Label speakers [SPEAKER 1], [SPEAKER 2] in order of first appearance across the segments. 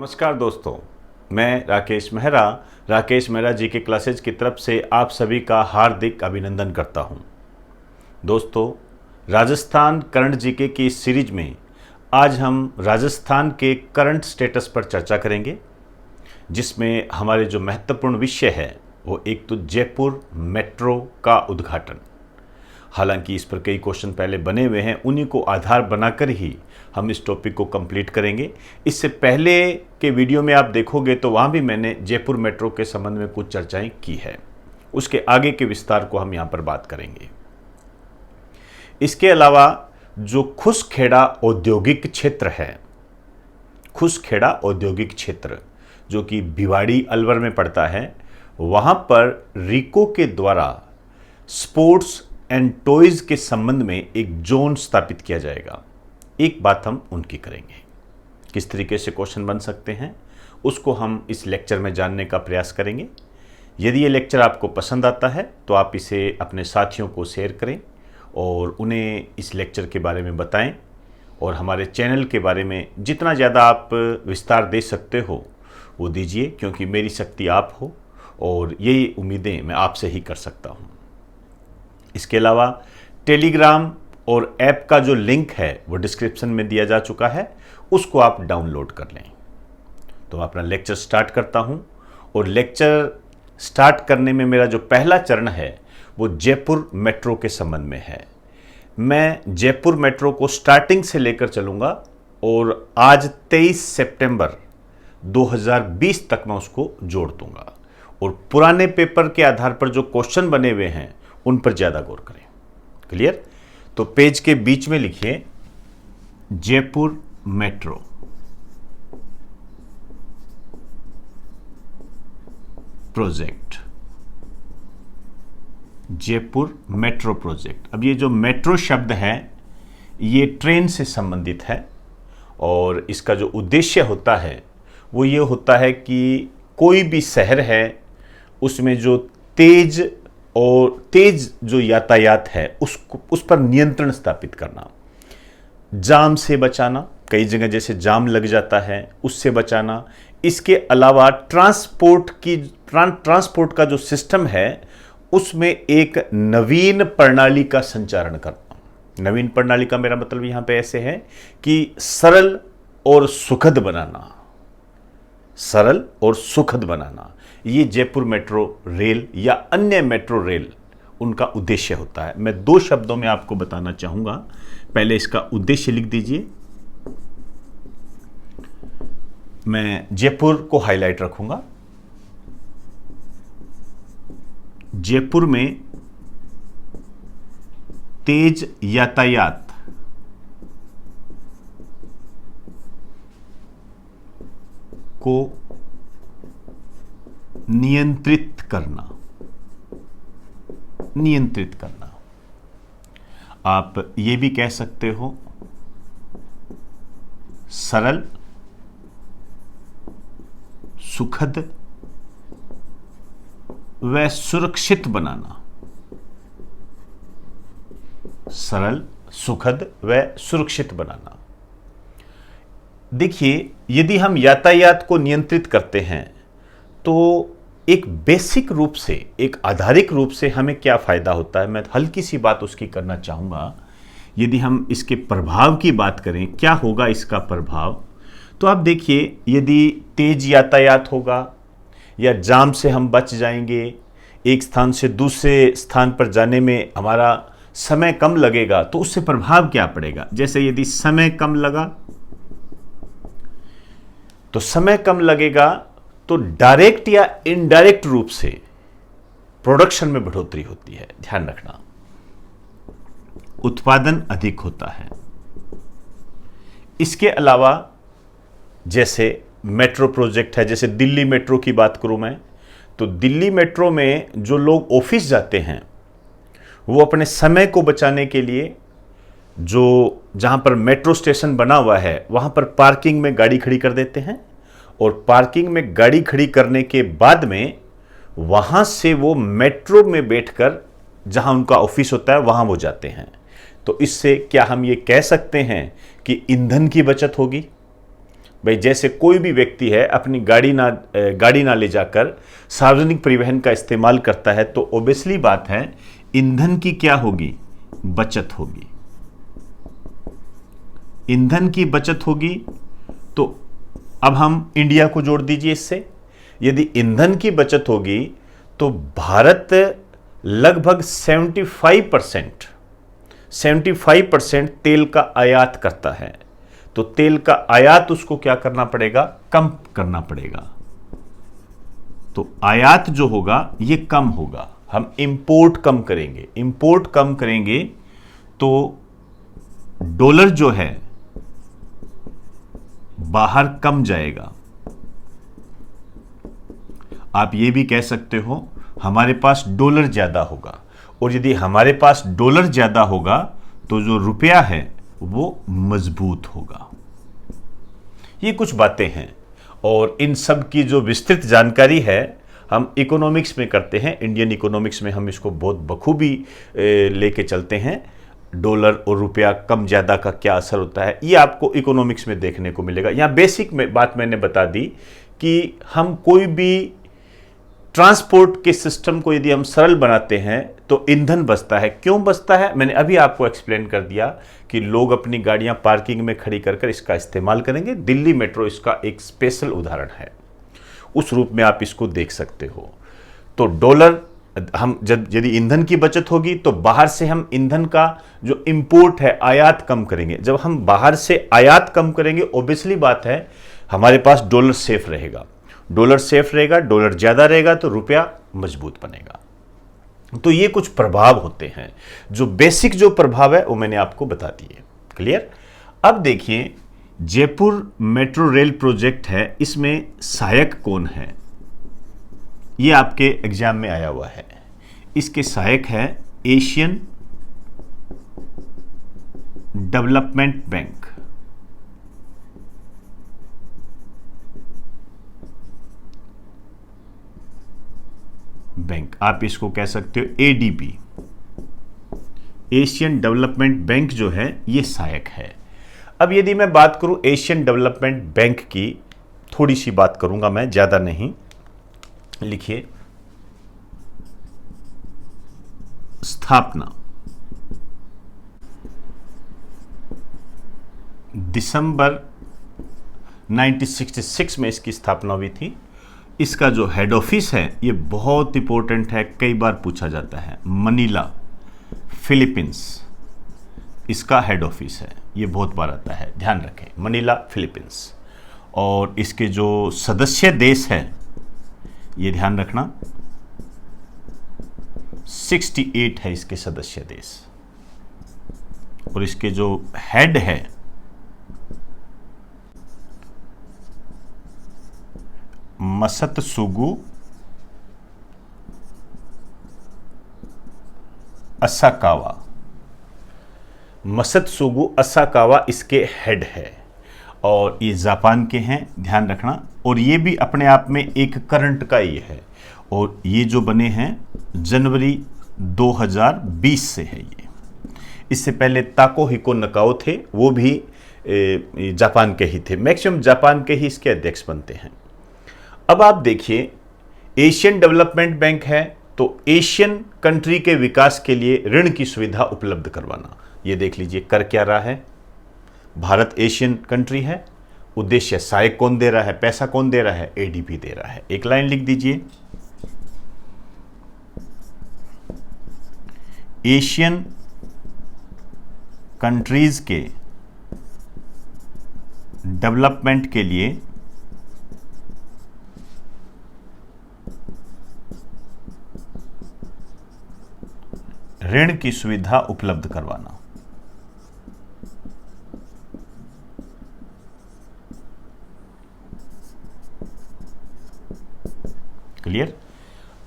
[SPEAKER 1] नमस्कार दोस्तों, मैं राकेश मेहरा जी के क्लासेज की तरफ से आप सभी का हार्दिक अभिनंदन करता हूं। दोस्तों, राजस्थान करंट जीके की इस सीरीज में आज हम राजस्थान के करंट स्टेटस पर चर्चा करेंगे, जिसमें हमारे जो महत्वपूर्ण विषय है वो एक तो जयपुर मेट्रो का उद्घाटन। हालांकि इस पर कई क्वेश्चन पहले बने हुए हैं, उन्हीं को आधार बनाकर ही हम इस टॉपिक को कंप्लीट करेंगे। इससे पहले के वीडियो में आप देखोगे तो वहाँ भी मैंने जयपुर मेट्रो के संबंध में कुछ चर्चाएं की है, उसके आगे के विस्तार को हम यहाँ पर बात करेंगे। इसके अलावा जो खुसखेड़ा औद्योगिक क्षेत्र है, खुसखेड़ा औद्योगिक क्षेत्र जो कि भिवाड़ी अलवर में पड़ता है, वहाँ पर रिको के द्वारा स्पोर्ट्स एंड टॉयज के संबंध में एक जोन स्थापित किया जाएगा। एक बात हम उनकी करेंगे, किस तरीके से क्वेश्चन बन सकते हैं उसको हम इस लेक्चर में जानने का प्रयास करेंगे। यदि ये लेक्चर आपको पसंद आता है तो आप इसे अपने साथियों को शेयर करें और उन्हें इस लेक्चर के बारे में बताएं, और हमारे चैनल के बारे में जितना ज़्यादा आप विस्तार दे सकते हो वो दीजिए, क्योंकि मेरी शक्ति आप हो और यही उम्मीदें मैं आपसे ही कर सकता हूँ। इसके अलावा टेलीग्राम और ऐप का जो लिंक है वो डिस्क्रिप्शन में दिया जा चुका है, उसको आप डाउनलोड कर लें। तो मैं अपना लेक्चर स्टार्ट करता हूं, और लेक्चर स्टार्ट करने में मेरा जो पहला चरण है वो जयपुर मेट्रो के संबंध में है। मैं जयपुर मेट्रो को स्टार्टिंग से लेकर चलूंगा और आज 23 सितंबर 2020 तक मैं उसको जोड़ दूंगा, और पुराने पेपर के आधार पर जो क्वेश्चन बने हुए हैं उन पर ज़्यादा गौर करें। क्लियर? तो पेज के बीच में लिखिए Jaipur metro. Project, Jaipur metro project. अब ये जो मेट्रो शब्द है ये ट्रेन से संबंधित है, और इसका जो उद्देश्य होता है वो ये होता है कि कोई भी शहर है उसमें जो तेज जो यातायात है उस पर नियंत्रण स्थापित करना, जाम से बचाना, कई जगह जैसे जाम लग जाता है उससे बचाना। इसके अलावा ट्रांसपोर्ट का जो सिस्टम है उसमें एक नवीन प्रणाली का संचालन करना। नवीन प्रणाली का मेरा मतलब यहाँ पे ऐसे है कि सरल और सुखद बनाना, सरल और सुखद बनाना। ये जयपुर मेट्रो रेल या अन्य मेट्रो रेल उनका उद्देश्य होता है। मैं दो शब्दों में आपको बताना चाहूंगा। पहले इसका उद्देश्य लिख दीजिए। मैं जयपुर को हाईलाइट रखूंगा। जयपुर में तेज यातायात को नियंत्रित करना। आप ये भी कह सकते हो सरल, सुखद व सुरक्षित बनाना। सरल, सुखद व सुरक्षित बनाना। देखिए, यदि हम यातायात को नियंत्रित करते हैं तो एक बेसिक रूप से, एक आधारिक रूप से हमें क्या फायदा होता है, मैं हल्की सी बात उसकी करना चाहूँगा। यदि हम इसके प्रभाव की बात करें, क्या होगा इसका प्रभाव, तो आप देखिए, यदि तेज यातायात होगा या जाम से हम बच जाएंगे, एक स्थान से दूसरे स्थान पर जाने में हमारा समय कम लगेगा, तो उससे प्रभाव क्या पड़ेगा। जैसे यदि समय कम लगा तो समय कम लगेगा तो डायरेक्ट या इनडायरेक्ट रूप से प्रोडक्शन में बढ़ोतरी होती है। ध्यान रखना, उत्पादन अधिक होता है। इसके अलावा जैसे मेट्रो प्रोजेक्ट है, जैसे दिल्ली मेट्रो की बात करूं मैं, तो दिल्ली मेट्रो में जो लोग ऑफिस जाते हैं वो अपने समय को बचाने के लिए जो जहां पर मेट्रो स्टेशन बना हुआ है वहां पर पार्किंग में गाड़ी खड़ी कर देते हैं, और पार्किंग में गाड़ी खड़ी करने के बाद में वहां से वो मेट्रो में बैठकर जहां उनका ऑफिस होता है वहां वो जाते हैं। तो इससे क्या हम ये कह सकते हैं कि ईंधन की बचत होगी? भाई जैसे कोई भी व्यक्ति है अपनी गाड़ी ना ले जाकर सार्वजनिक परिवहन का इस्तेमाल करता है, तो ऑब्वियसली बात है ईंधन की क्या होगी, बचत होगी। ईंधन की बचत होगी। तो अब हम इंडिया को जोड़ दीजिए इससे। यदि ईंधन की बचत होगी तो भारत लगभग 75% तेल का आयात करता है। तो तेल का आयात उसको क्या करना पड़ेगा, कम करना पड़ेगा। तो आयात जो होगा ये कम होगा, हम इंपोर्ट कम करेंगे। इंपोर्ट कम करेंगे तो डॉलर जो है बाहर कम जाएगा। आप ये भी कह सकते हो हमारे पास डॉलर ज्यादा होगा, और यदि हमारे पास डॉलर ज्यादा होगा तो जो रुपया है वो मजबूत होगा। ये कुछ बातें हैं, और इन सब की जो विस्तृत जानकारी है हम इकोनॉमिक्स में करते हैं। इंडियन इकोनॉमिक्स में हम इसको बहुत बखूबी लेके चलते हैं। डॉलर और रुपया कम ज़्यादा का क्या असर होता है, ये आपको इकोनॉमिक्स में देखने को मिलेगा। यहाँ बेसिक में बात मैंने बता दी कि हम कोई भी ट्रांसपोर्ट के सिस्टम को यदि हम सरल बनाते हैं तो ईंधन बचता है। क्यों बचता है, मैंने अभी आपको एक्सप्लेन कर दिया कि लोग अपनी गाड़ियां पार्किंग में खड़ी कर इसका इस्तेमाल करेंगे। दिल्ली मेट्रो इसका एक स्पेशल उदाहरण है, उस रूप में आप इसको देख सकते हो। तो डॉलर हम यदि ईंधन की बचत होगी तो बाहर से हम ईंधन का जो इंपोर्ट है, आयात कम करेंगे। जब हम बाहर से आयात कम करेंगे, ऑब्वियसली बात है हमारे पास डॉलर सेफ रहेगा। डॉलर सेफ रहेगा, डॉलर ज्यादा रहेगा तो रुपया मजबूत बनेगा। तो ये कुछ प्रभाव होते हैं, जो बेसिक जो प्रभाव है वो मैंने आपको बता दिए। क्लियर। अब देखिए जयपुर मेट्रो रेल प्रोजेक्ट है, इसमें सहायक कौन है, ये आपके एग्जाम में आया हुआ है। इसके सहायक है एशियन डेवलपमेंट बैंक। आप इसको कह सकते हो एडीबी, एशियन डेवलपमेंट बैंक जो है ये सहायक है। अब यदि मैं बात करूं एशियन डेवलपमेंट बैंक की, थोड़ी सी बात करूंगा मैं, ज्यादा नहीं। लिखिए स्थापना दिसंबर 1966 में इसकी स्थापना हुई थी। इसका जो हेड ऑफिस है ये बहुत इंपॉर्टेंट है, कई बार पूछा जाता है। मनीला, फिलीपींस इसका हेड ऑफिस है, ये बहुत बार आता है, ध्यान रखें, मनीला फिलीपींस। और इसके जो सदस्य देश हैं ये ध्यान रखना, 68 है इसके सदस्य देश। और इसके जो हेड है मसत्सुगु असाकावा। मसत्सुगु असाकावा इसके हेड है, और ये जापान के हैं, ध्यान रखना। और ये भी अपने आप में एक करंट का ही है, और ये जो बने हैं जनवरी 2020 से है। ये इससे पहले ताकोहिको नकाओ थे, वो भी जापान के ही थे। मैक्सिमम जापान के ही इसके अध्यक्ष बनते हैं। अब आप देखिए एशियन डेवलपमेंट बैंक है, तो एशियन कंट्री के विकास के लिए ऋण की सुविधा उपलब्ध करवाना। ये देख लीजिए कर क्या रहा है, भारत एशियन कंट्री है, उद्देश्य सहायक कौन दे रहा है, पैसा कौन दे रहा है, एडीबी दे रहा है। एक लाइन लिख दीजिए, एशियन कंट्रीज के डेवलपमेंट के लिए ऋण की सुविधा उपलब्ध करवाना। क्लियर।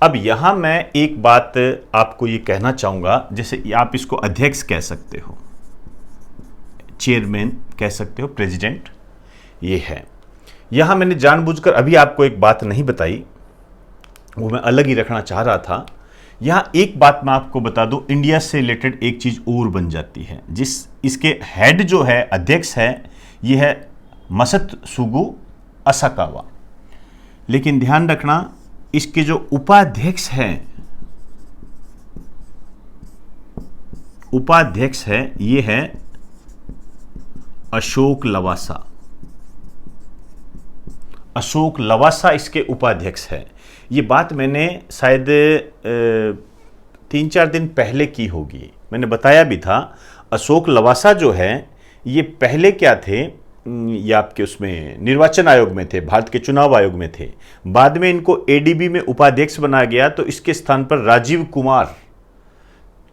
[SPEAKER 1] अब यहां मैं एक बात आपको ये कहना चाहूंगा, जैसे आप इसको अध्यक्ष कह सकते हो, चेयरमैन कह सकते हो, प्रेसिडेंट, ये है। यहां मैंने जानबूझकर अभी आपको एक बात नहीं बताई, वो मैं अलग ही रखना चाह रहा था। यहां एक बात मैं आपको बता दूं, इंडिया से रिलेटेड एक चीज और बन जाती है। जिस इसके हेड जो है, अध्यक्ष है, ये है मसत्सुगु असाकावा। लेकिन ध्यान रखना, इसके जो उपाध्यक्ष हैं, ये है अशोक लवासा। अशोक लवासा इसके उपाध्यक्ष है। ये बात मैंने शायद 3-4 दिन पहले की होगी, मैंने बताया भी था। अशोक लवासा जो है ये पहले क्या थे, ये आपके उसमें निर्वाचन आयोग में थे, भारत के चुनाव आयोग में थे। बाद में इनको एडीबी में उपाध्यक्ष बनाया गया, तो इसके स्थान पर राजीव कुमार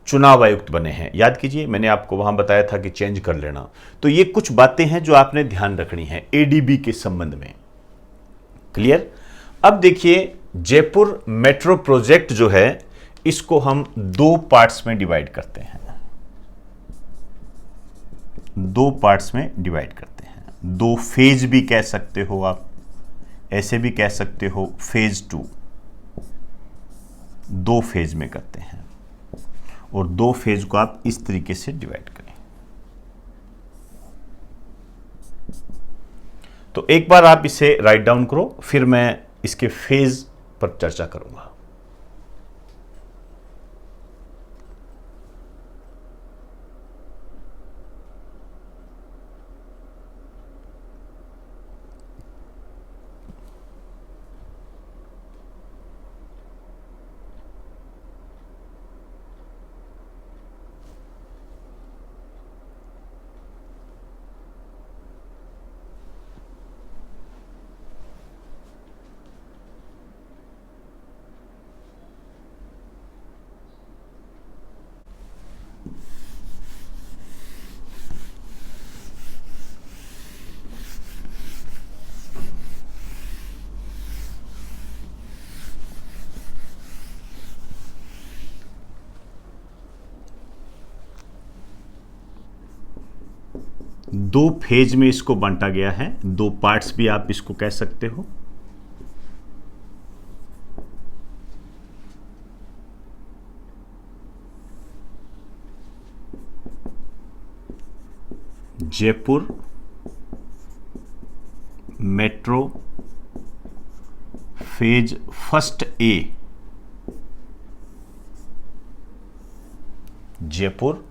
[SPEAKER 1] चुनाव आयुक्त बने हैं। याद कीजिए, मैंने आपको वहां बताया था कि चेंज कर लेना। तो ये कुछ बातें हैं जो आपने ध्यान रखनी है एडीबी के संबंध में। क्लियर? अब देखिए, जयपुर मेट्रो प्रोजेक्ट जो है इसको हम 2 पार्ट्स में डिवाइड करते हैं। 2 पार्ट्स में डिवाइड करते हैं। 2 फेज भी कह सकते हो आप, ऐसे भी कह सकते हो फेज 2। 2 फेज में करते हैं और 2 फेज को आप इस तरीके से डिवाइड करें। तो एक बार आप इसे राइट डाउन करो, फिर मैं इसके फेज पर चर्चा करूंगा। दो फेज में इसको बांटा गया है, 2 पार्ट्स भी आप इसको कह सकते हो। Jaipur metro phase first A, Jaipur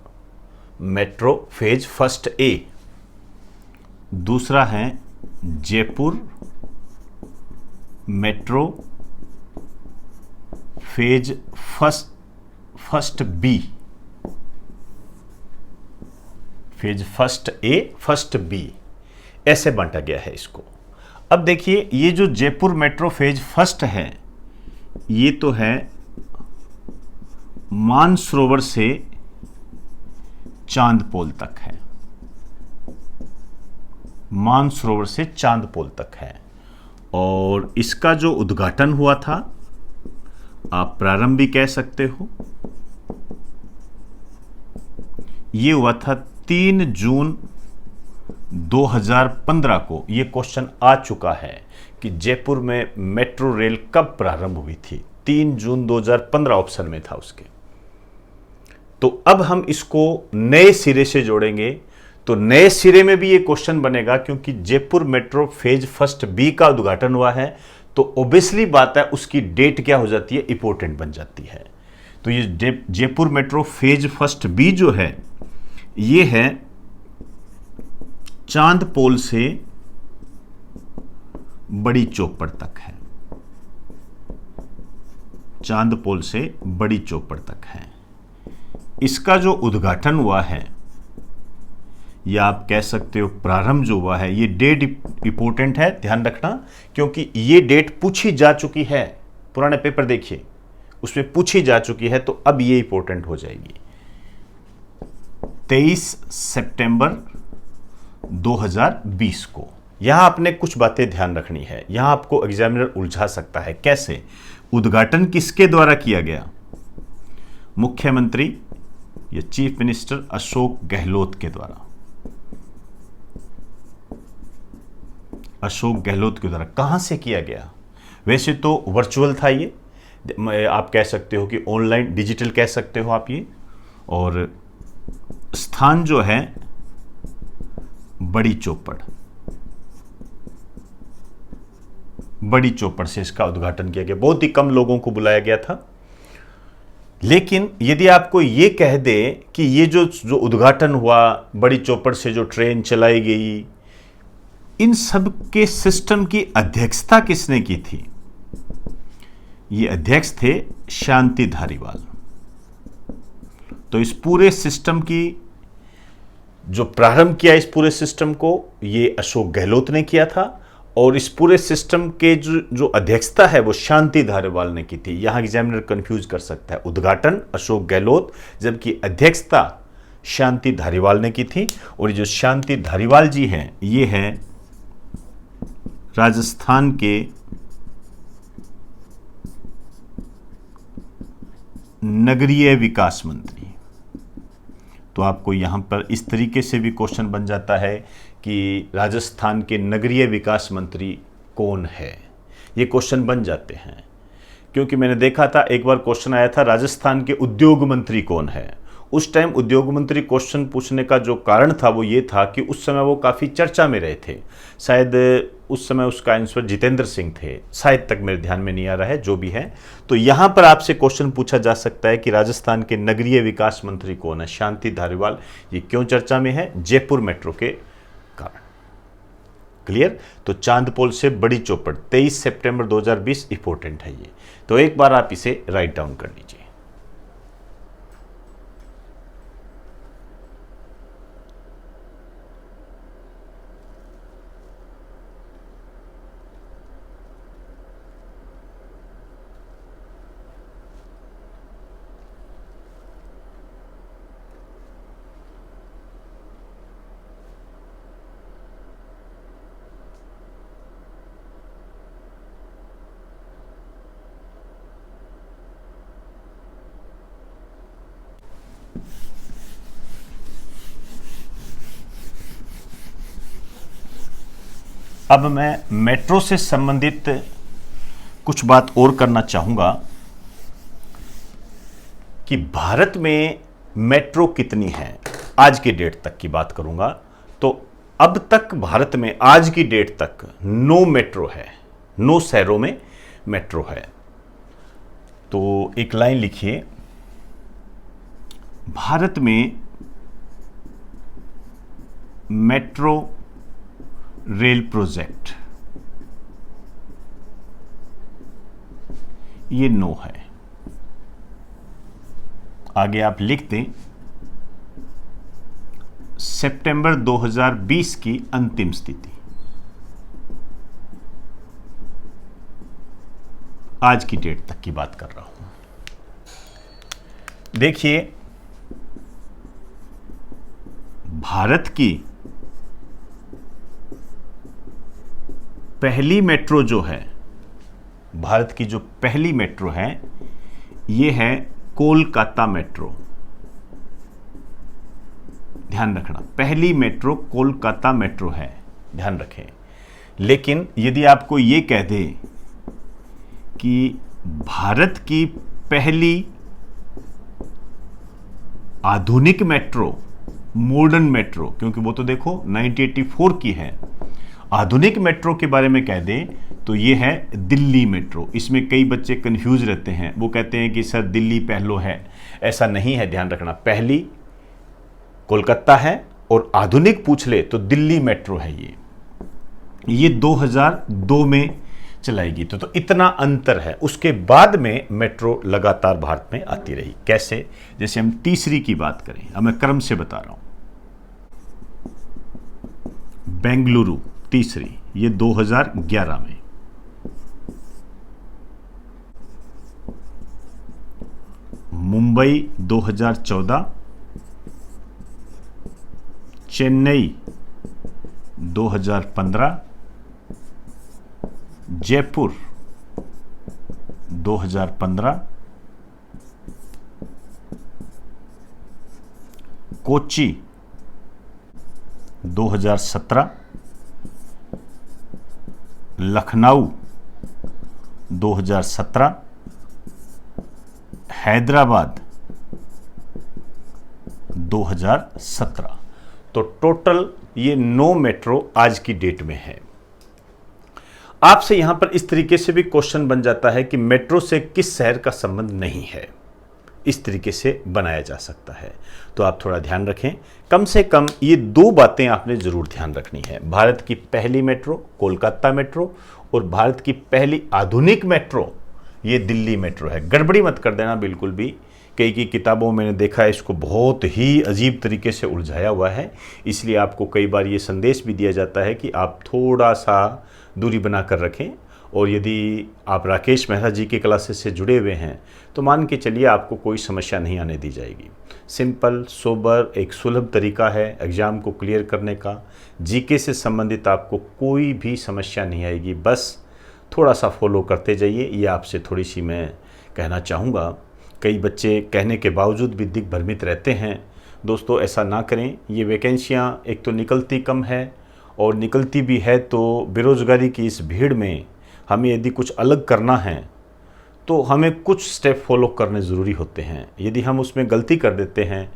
[SPEAKER 1] metro phase first A. दूसरा है Jaipur metro phase first B, phase first A first B, ऐसे बांटा गया है इसको। अब देखिए, ये जो जयपुर मेट्रो फेज फर्स्ट है, ये तो है मानसरोवर से चांदपोल तक है, मानसरोवर से चांदपोल तक है। और इसका जो उद्घाटन हुआ था, आप प्रारंभ भी कह सकते हो, ये हुआ था 3 जून 2015 को। ये क्वेश्चन आ चुका है कि जयपुर में मेट्रो रेल कब प्रारंभ हुई थी। 3 जून 2015 ऑप्शन में था उसके। तो अब हम इसको नए सिरे से जोड़ेंगे, तो नए सिरे में भी ये क्वेश्चन बनेगा, क्योंकि Jaipur metro phase first B का उद्घाटन हुआ है, तो ऑब्वियसली बात है उसकी डेट क्या हो जाती है, इंपॉर्टेंट बन जाती है। तो ये Jaipur metro phase first B जो है, ये है चांदपोल से बड़ी चौपड़ तक है, चांदपोल से बड़ी चौपड़ तक है। इसका जो उद्घाटन हुआ है, या आप कह सकते हो प्रारंभ जो हुआ है, ये डेट इंपॉर्टेंट है, ध्यान रखना, क्योंकि ये डेट पूछी जा चुकी है। पुराने पेपर देखिए, उसमें पूछी जा चुकी है, तो अब ये इंपॉर्टेंट हो जाएगी। 23 सितंबर 2020 को। यहां आपने कुछ बातें ध्यान रखनी है, यहां आपको एग्जामिनर उलझा सकता है। कैसे? उद्घाटन किसके द्वारा किया गया? मुख्यमंत्री या चीफ मिनिस्टर अशोक गहलोत के द्वारा, अशोक गहलोत के द्वारा। कहां से किया गया? वैसे तो वर्चुअल था ये, आप कह सकते हो कि ऑनलाइन डिजिटल कह सकते हो आप ये। और स्थान जो है बड़ी चौपड़, बड़ी चौपड़ से इसका उद्घाटन किया गया। बहुत ही कम लोगों को बुलाया गया था। लेकिन यदि आपको ये कह दे कि ये जो उद्घाटन हुआ, बड़ी चौपड़ से जो ट्रेन चलाई गई, इन सब के सिस्टम की अध्यक्षता किसने की थी? ये अध्यक्ष थे शांति धारीवाल। तो इस पूरे सिस्टम की जो प्रारंभ किया, इस पूरे सिस्टम को, ये अशोक गहलोत ने किया था। और इस पूरे सिस्टम के जो अध्यक्षता है वो शांति धारीवाल ने की थी। यहां एग्जामिनर कंफ्यूज कर सकता है। उद्घाटन अशोक गहलोत, जबकि अध्यक्षता शांति धारीवाल ने की थी। और ये जो शांति धारीवाल जी हैं, ये हैं राजस्थान के नगरीय विकास मंत्री। तो आपको यहां पर इस तरीके से भी क्वेश्चन बन जाता है कि राजस्थान के नगरीय विकास मंत्री कौन है, ये क्वेश्चन बन जाते हैं। क्योंकि मैंने देखा था एक बार क्वेश्चन आया था राजस्थान के उद्योग मंत्री कौन है। उस टाइम उद्योग मंत्री क्वेश्चन पूछने का जो कारण था वो ये था कि उस समय वो काफ़ी चर्चा में रहे थे। शायद उस समय उसका आंसर जितेंद्र सिंह थे, शायद तक मेरे ध्यान में नहीं आ रहा है, जो भी है। तो यहाँ पर आपसे क्वेश्चन पूछा जा सकता है कि राजस्थान के नगरीय विकास मंत्री कौन है? शांति धारीवाल। ये क्यों चर्चा में है? जयपुर मेट्रो के कारण। क्लियर? तो चांदपोल से बड़ी चौपड़ 23 सितंबर 2020 इंपॉर्टेंट है ये। तो एक बार आप इसे राइट डाउन कर लीजिए। अब मैं मेट्रो से संबंधित कुछ बात और करना चाहूंगा कि भारत में मेट्रो कितनी है। आज की डेट तक की बात करूंगा। तो अब तक भारत में आज की डेट तक 9 मेट्रो है, 9 शहरों में मेट्रो है। तो एक लाइन लिखिए, भारत में मेट्रो रेल प्रोजेक्ट, ये 9 है। आगे आप लिख दें सितंबर 2020 की अंतिम स्थिति। आज की डेट तक की बात कर रहा हूं। देखिए, भारत की पहली मेट्रो जो है, भारत की जो पहली मेट्रो है, ये है कोलकाता मेट्रो। ध्यान रखना, पहली मेट्रो कोलकाता मेट्रो है, ध्यान रखें। लेकिन यदि आपको ये कह दे कि भारत की पहली आधुनिक मेट्रो, मॉडर्न मेट्रो, क्योंकि वो तो देखो 1984 की है, आधुनिक मेट्रो के बारे में कह दें तो ये है दिल्ली मेट्रो। इसमें कई बच्चे कंफ्यूज रहते हैं, वो कहते हैं कि सर दिल्ली पहलो है। ऐसा नहीं है, ध्यान रखना। पहली कोलकाता है और आधुनिक पूछ ले तो दिल्ली मेट्रो है। ये 2002 में चलाई गई। तो इतना अंतर है। उसके बाद में मेट्रो लगातार भारत में आती रही। कैसे? जैसे हम तीसरी की बात करें, अब मैं क्रम से बता रहा हूं। बेंगलुरु तीसरी, ये 2011 में। मुंबई 2014, चेन्नई 2015, जयपुर 2015, कोच्चि 2017, लखनऊ 2017, हैदराबाद 2017। तो टोटल ये 9 मेट्रो आज की डेट में है। आपसे यहां पर इस तरीके से भी क्वेश्चन बन जाता है कि मेट्रो से किस शहर का संबंध नहीं है, इस तरीके से बनाया जा सकता है। तो आप थोड़ा ध्यान रखें, कम से कम ये 2 बातें आपने जरूर ध्यान रखनी है। भारत की पहली मेट्रो कोलकाता मेट्रो, और भारत की पहली आधुनिक मेट्रो ये दिल्ली मेट्रो है। गड़बड़ी मत कर देना बिल्कुल भी। कई किताबों में मैंने देखा है इसको बहुत ही अजीब तरीके से उलझाया हुआ है, इसलिए आपको कई बार ये संदेश भी दिया जाता है कि आप थोड़ा सा दूरी बना कर रखें। और यदि आप राकेश मेहरा जी के क्लासेस से जुड़े हुए हैं तो मान के चलिए आपको कोई समस्या नहीं आने दी जाएगी। सिंपल सोबर एक सुलभ तरीका है एग्ज़ाम को क्लियर करने का। जीके से संबंधित आपको कोई भी समस्या नहीं आएगी, बस थोड़ा सा फॉलो करते जाइए। ये आपसे थोड़ी सी मैं कहना चाहूँगा। कई बच्चे कहने के बावजूद भी दिग्भ्रमित रहते हैं। दोस्तों ऐसा ना करें। ये वैकेंसियाँ एक तो निकलती कम है, और निकलती भी है तो बेरोज़गारी की इस भीड़ में हमें यदि कुछ अलग करना है तो हमें कुछ स्टेप फॉलो करने ज़रूरी होते हैं। यदि हम उसमें गलती कर देते हैं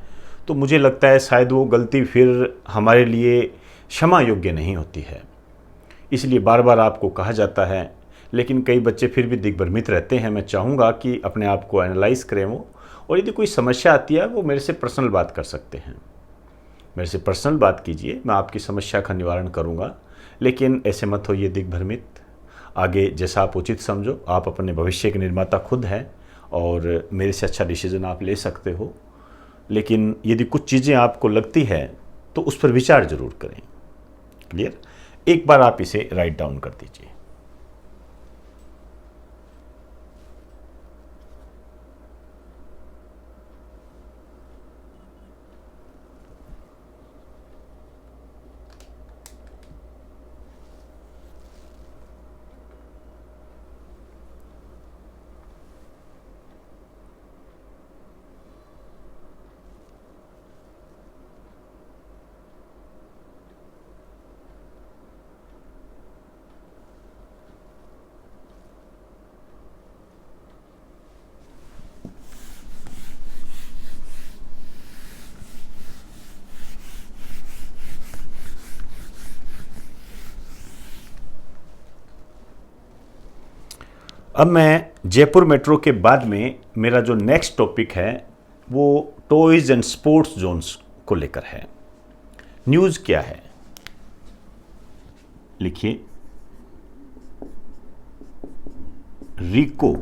[SPEAKER 1] तो मुझे लगता है शायद वो गलती फिर हमारे लिए क्षमा योग्य नहीं होती है। इसलिए बार बार आपको कहा जाता है, लेकिन कई बच्चे फिर भी दिग्भ्रमित रहते हैं। मैं चाहूँगा कि अपने आप को एनालाइज करें वो, और यदि कोई समस्या आती है वो मेरे से पर्सनल बात कर सकते हैं। मेरे से पर्सनल बात कीजिए, मैं आपकी समस्या का निवारण करूँगा। लेकिन ऐसे मत होइए दिग्भ्रमित। आगे जैसा आप उचित समझो, आप अपने भविष्य के निर्माता खुद हैं और मेरे से अच्छा डिसीजन आप ले सकते हो। लेकिन यदि कुछ चीज़ें आपको लगती है तो उस पर विचार ज़रूर करें। क्लियर? एक बार आप इसे राइट डाउन कर दीजिए। अब मैं जयपुर मेट्रो के बाद में मेरा जो नेक्स्ट टॉपिक है वो टॉयज़ एंड स्पोर्ट्स जोन्स को लेकर है। न्यूज़ क्या है, लिखिए। रिको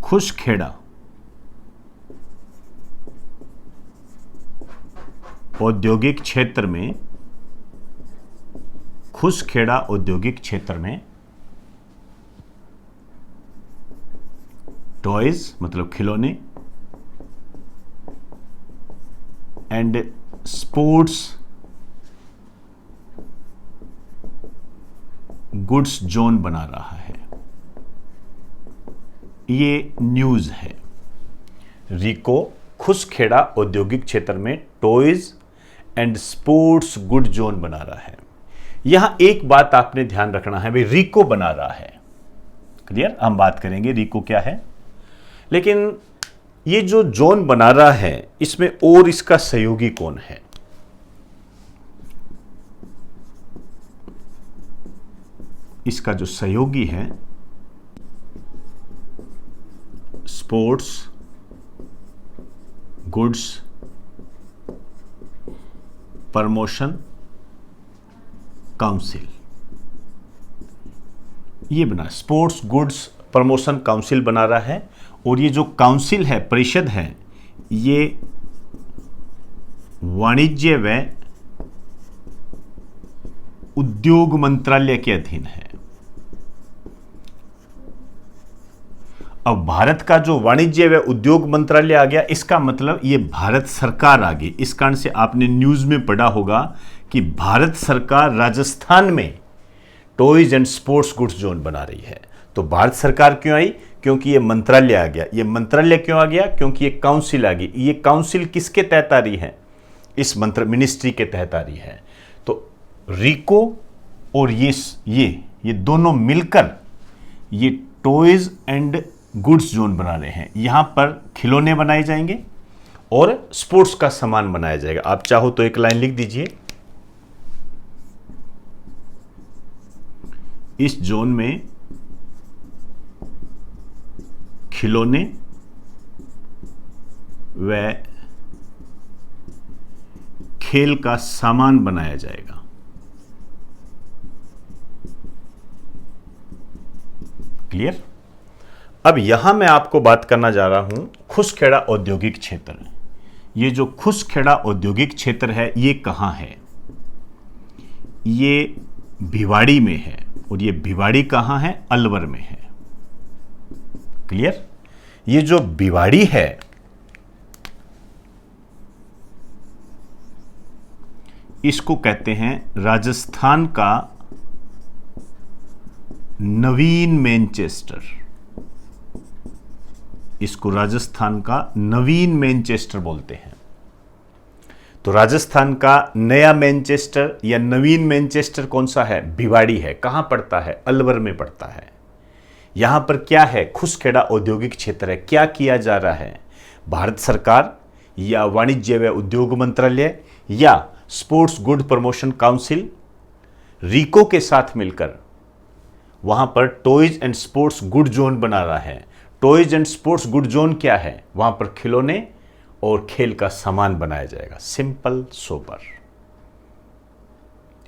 [SPEAKER 1] खुशखेड़ा औद्योगिक क्षेत्र में, खुशखेड़ा औद्योगिक क्षेत्र में टॉयज मतलब खिलौने एंड स्पोर्ट्स गुड्स जोन बना रहा है। ये न्यूज़ है। रिको खुशखेड़ा औद्योगिक क्षेत्र में toys and sports good zone बना रहा है। यहां एक बात आपने ध्यान रखना है, भाई रिको बना रहा है। क्लियर? हम बात करेंगे रिको क्या है, लेकिन ये जो जोन बना रहा है इसमें और इसका सहयोगी कौन है? इसका जो सहयोगी है स्पोर्ट्स गुड्स प्रमोशन काउंसिल, ये बना स्पोर्ट्स गुड्स प्रमोशन काउंसिल बना रहा है। और ये जो काउंसिल है, परिषद है, ये वाणिज्य व उद्योग मंत्रालय के अधीन है। अब भारत का जो वाणिज्य व उद्योग मंत्रालय आ गया, इसका मतलब ये भारत सरकार आ गई। इस कारण से आपने न्यूज में पढ़ा होगा कि भारत सरकार राजस्थान में toys and sports goods zone बना रही है। तो भारत सरकार क्यों आई? क्योंकि ये मंत्रालय आ गया। ये मंत्रालय क्यों आ गया? क्योंकि ये काउंसिल आ गई। ये काउंसिल किसके तहत आ रही है? इस मिनिस्ट्री के तहत आ रही है। तो रिको और ये दोनों मिलकर ये टॉयज एंड गुड्स जोन बना रहे हैं। यहां पर खिलौने बनाए जाएंगे और स्पोर्ट्स का सामान बनाया जाएगा। आप चाहो तो एक लाइन लिख दीजिए, इस जोन में खिलौने व खेल का सामान बनाया जाएगा। क्लियर? अब यहां मैं आपको बात करना जा रहा हूं खुसखेड़ा औद्योगिक क्षेत्र। ये जो खुसखेड़ा औद्योगिक क्षेत्र है ये कहां है? ये भिवाड़ी में है, और ये भिवाड़ी कहां है? अलवर में है। क्लियर? ये जो भिवाड़ी है इसको कहते हैं राजस्थान का नवीन मैनचेस्टर। इसको राजस्थान का नवीन मैनचेस्टर बोलते हैं। तो राजस्थान का नया मैनचेस्टर या नवीन मैनचेस्टर कौन सा है? भिवाड़ी है। कहां पड़ता है? अलवर में पड़ता है। यहां पर क्या है? खुसखेड़ा औद्योगिक क्षेत्र है। क्या किया जा रहा है? भारत सरकार या वाणिज्य व उद्योग मंत्रालय या sports good promotion council RIICO के साथ मिलकर वहां पर toys and sports good zone बना रहा है। Toys and sports good zone क्या है? वहां पर खिलौने और खेल का सामान बनाया जाएगा। Simple sober.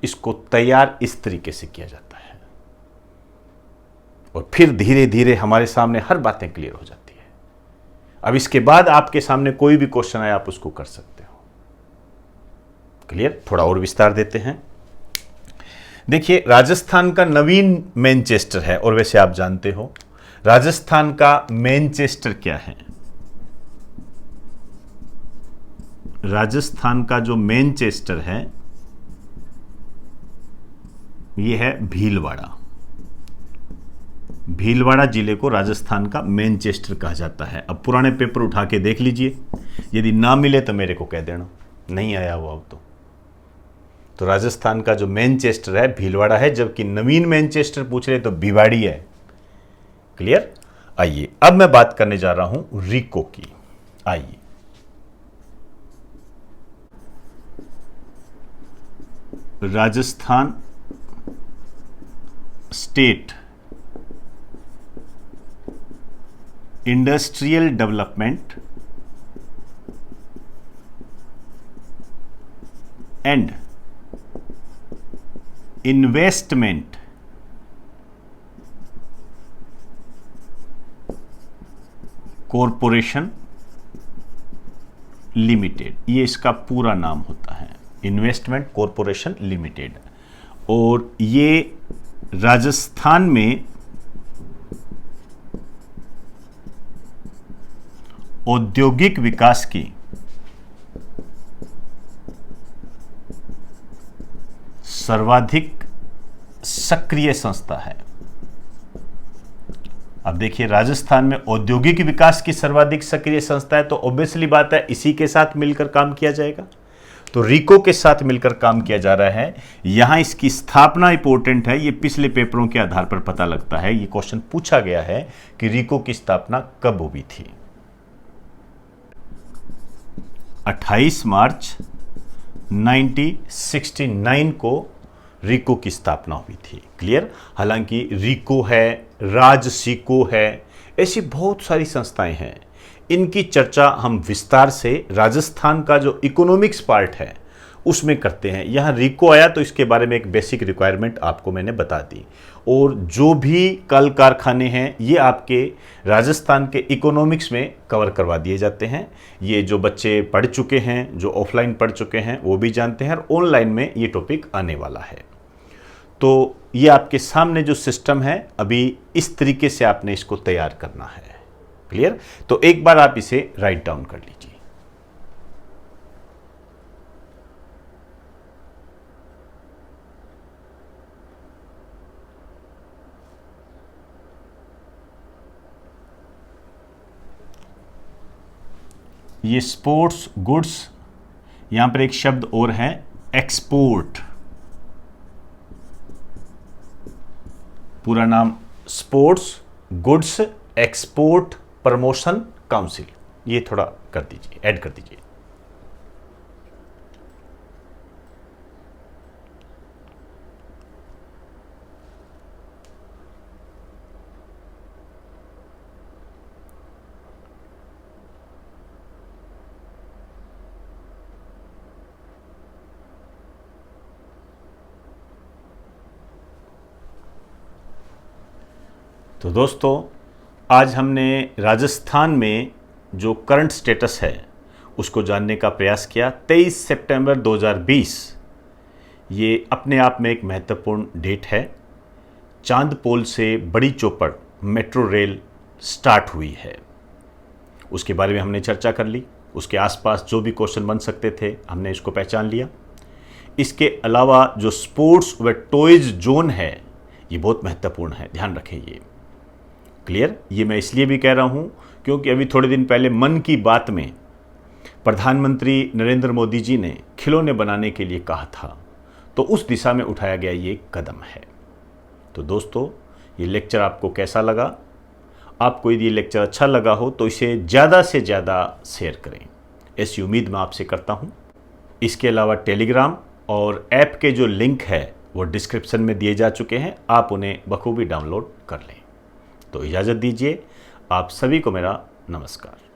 [SPEAKER 1] इसको तैयार इस तरीके से किया जाता है और फिर धीरे धीरे हमारे सामने हर बातें क्लियर हो जाती है। अब इसके बाद आपके सामने कोई भी क्वेश्चन आए आप उसको कर सकते हो। क्लियर? थोड़ा और विस्तार देते हैं। देखिए, राजस्थान का नवीन मैनचेस्टर है, और वैसे आप जानते हो राजस्थान का मैनचेस्टर क्या है? राजस्थान का जो मैनचेस्टर है यह है भीलवाड़ा। भीलवाड़ा जिले को राजस्थान का मैनचेस्टर कहा जाता है। अब पुराने पेपर उठा के देख लीजिए, यदि ना मिले तो मेरे को कह देना, नहीं आया हुआ अब तो राजस्थान का जो मैनचेस्टर है भीलवाड़ा है, जबकि नवीन मैनचेस्टर पूछ रहे तो भिवाड़ी है। क्लियर? आइए अब मैं बात करने जा रहा हूं रीको की। आइए, Rajasthan state industrial development and investment corporation limited, ये इसका पूरा नाम होता है, इन्वेस्टमेंट कॉरपोरेशन लिमिटेड। और ये राजस्थान में औद्योगिक विकास की सर्वाधिक सक्रिय संस्था है। अब देखिए, राजस्थान में औद्योगिक विकास की सर्वाधिक सक्रिय संस्था है, तो ऑब्वियसली बात है इसी के साथ मिलकर काम किया जाएगा। तो रीको के साथ मिलकर काम किया जा रहा है। यहां इसकी स्थापना इंपॉर्टेंट है, ये पिछले पेपरों के आधार पर पता लगता है। ये क्वेश्चन पूछा गया है कि रीको की स्थापना कब हुई थी? 28 मार्च 1969 को रीको की स्थापना हुई थी। क्लियर? हालांकि रीको है, राजसीको है, ऐसी बहुत सारी संस्थाएं हैं। इनकी चर्चा हम विस्तार से राजस्थान का जो इकोनॉमिक्स पार्ट है उसमें करते हैं। यहाँ रीको आया तो इसके बारे में एक बेसिक रिक्वायरमेंट आपको मैंने बता दी। और जो भी कल कारखाने हैं ये आपके राजस्थान के इकोनॉमिक्स में कवर करवा दिए जाते हैं। ये जो बच्चे पढ़ चुके हैं, जो ऑफलाइन पढ़ चुके हैं, वो भी जानते हैं, और ऑनलाइन में ये टॉपिक आने वाला है। तो ये आपके सामने जो सिस्टम है अभी इस तरीके से आपने इसको तैयार करना है। क्लियर? तो एक बार आप इसे राइट डाउन कर लीजिए। ये स्पोर्ट्स गुड्स, यहां पर एक शब्द और है एक्सपोर्ट। पूरा नाम sports goods export promotion council. ये थोड़ा कर दीजिए, ऐड कर दीजिए। तो दोस्तों, आज हमने राजस्थान में जो करंट स्टेटस है उसको जानने का प्रयास किया। 23 सितंबर 2020 ये अपने आप में एक महत्वपूर्ण डेट है। चांदपोल से बड़ी चौपड़ मेट्रो रेल स्टार्ट हुई है, उसके बारे में हमने चर्चा कर ली। उसके आसपास जो भी क्वेश्चन बन सकते थे हमने इसको पहचान लिया। इसके अलावा जो स्पोर्ट्स व टॉयज जोन है ये बहुत महत्वपूर्ण है, ध्यान रखें ये। क्लियर? ये मैं इसलिए भी कह रहा हूं क्योंकि अभी थोड़े दिन पहले मन की बात में प्रधानमंत्री नरेंद्र मोदी जी ने खिलौने बनाने के लिए कहा था, तो उस दिशा में उठाया गया ये कदम है। तो दोस्तों, ये लेक्चर आपको कैसा लगा? आपको यदि ये लेक्चर अच्छा लगा हो तो इसे ज़्यादा से ज़्यादा शेयर करें, ऐसी उम्मीद मैं आपसे करता हूँ। इसके अलावा टेलीग्राम और ऐप के जो लिंक है वो डिस्क्रिप्शन में दिए जा चुके हैं, आप उन्हें बखूबी डाउनलोड कर लें। तो इजाज़त दीजिए, आप सभी को मेरा नमस्कार।